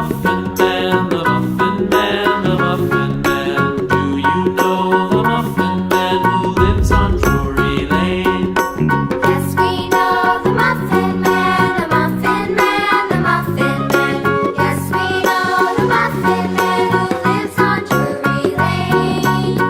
Muffin Man, the Muffin Man, the Muffin Man. Do you know the Muffin Man who lives on Drury Lane? Yes, we know the Muffin Man, the Muffin Man, the Muffin Man. Yes, we know the Muffin Man who lives on Drury Lane.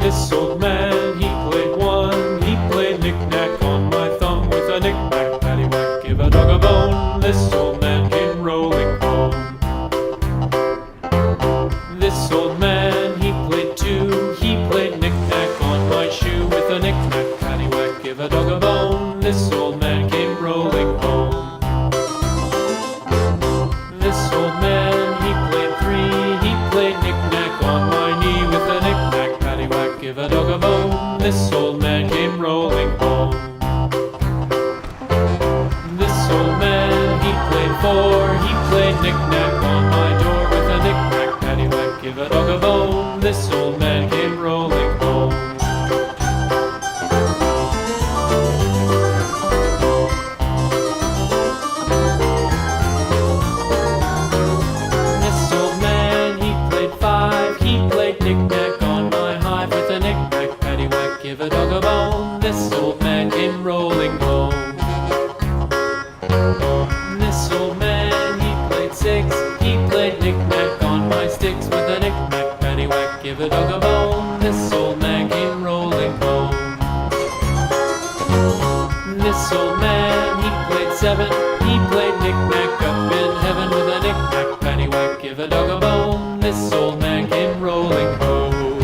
This old man, he played one. He played knick-knack on my thumb with a knick-knack, paddywhack, give a dog a bone. This old man came rolling home. This old man, he played two. He played knick-knack on my shoe with a knick-knack, paddywhack, give a dog a bone. This old man came rolling home. This old man, he played three. He played knick-knack on my knee with a knick-knack, paddywhack, give a dog a bone. This old man came rolling home. This old man, he played four. He played knick-knack on my door with a knick-knack, paddywhack, give a dog a bone. This old man came rolling home. This old man, he played five. He played knick-knack on my hive with a knick-knack, paddywhack, give a dog a bone. This old man came rolling home. This old man, he played six. He played knick-knack on my sticks with a knick-knack, paddywhack, give a dog a bone. This old man came rolling home. This old man, he played seven. He played knick-knack up in heaven with a knick-knack, paddywhack, give a dog a bone. This old man came rolling home.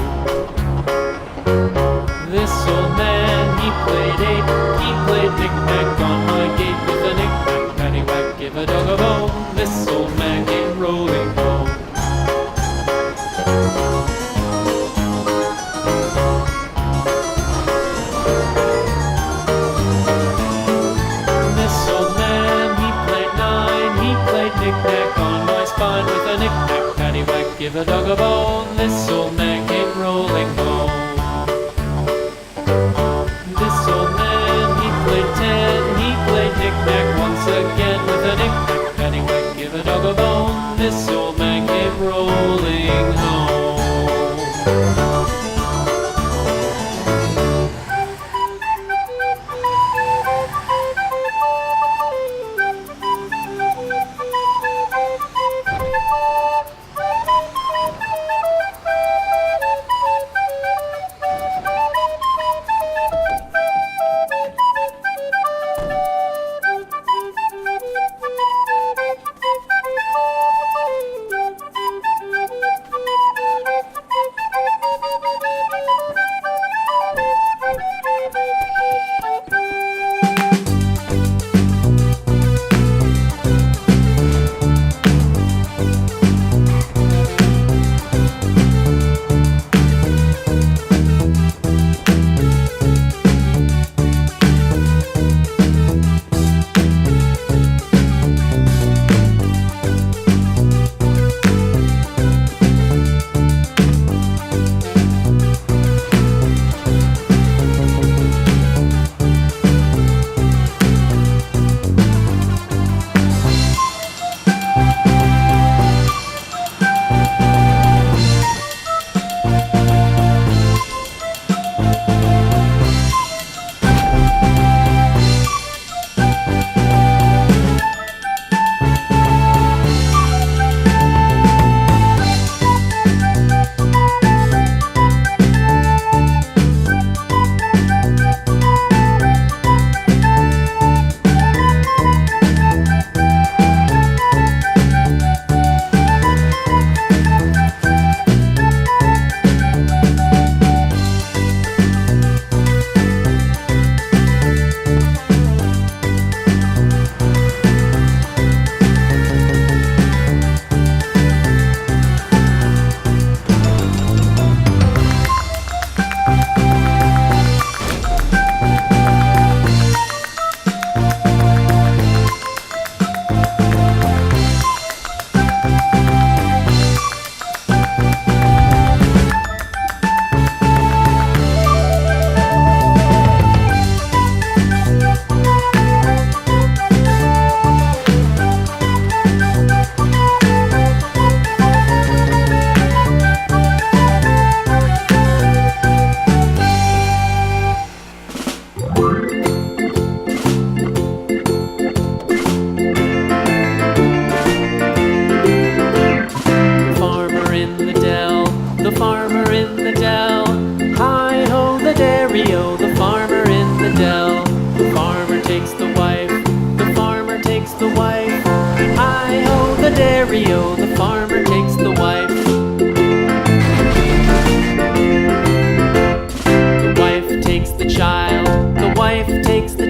This old man, he played eight. He played knick-knack on my gate with a knick-knack, paddywhack, give a dog a bone. This old man came rolling home. This old man, he played nine. He played knick-knack on my spine with a knick-knack, paddywhack, give a dog a bone. This old man came rolling home. This old man, he played ten. He played knick-knack once again with a knick-knack, paddywhack, give a dog a bone. This old man came rolling home.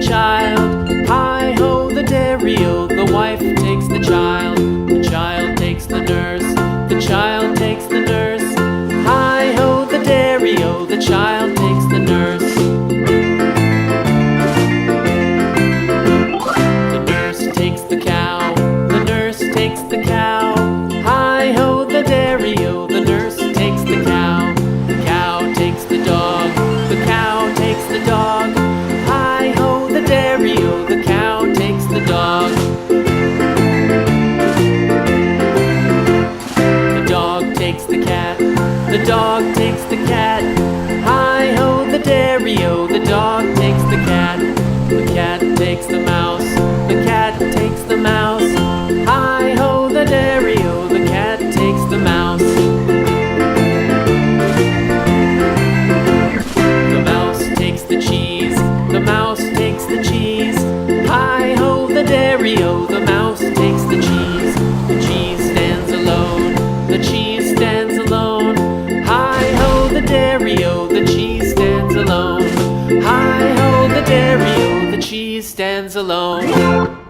child. Hi-ho, the dairy-o, the wife takes the child. The child takes the nurse, the child takes the nurse. Hi-ho, the dairy-o, the child takes the nurse. The nurse takes the cow, the nurse takes the cow. Hi-ho, the dairy-o, the nurse takes the cow. The cow takes the dog, the cow takes the dog. Hi-ho, the dairy-o, the cow takes the dog. The dog takes the cat, the dog takes the cat. Hi-ho, the dairy-o, the dog takes the cat. The cat takes the mouse, the cat takes the mouse. Hi-ho, the dairy-o, the cat takes the mouse. The mouse takes the cheese, the mouse takes the cheese. Hi-ho, the dairy-o, the mouse takes the cheese. The cheese stands alone, the cheese stands alone. Hi-ho, the dairy-o, the cheese stands alone. Hi-ho, the dairy-o, the cheese stands alone.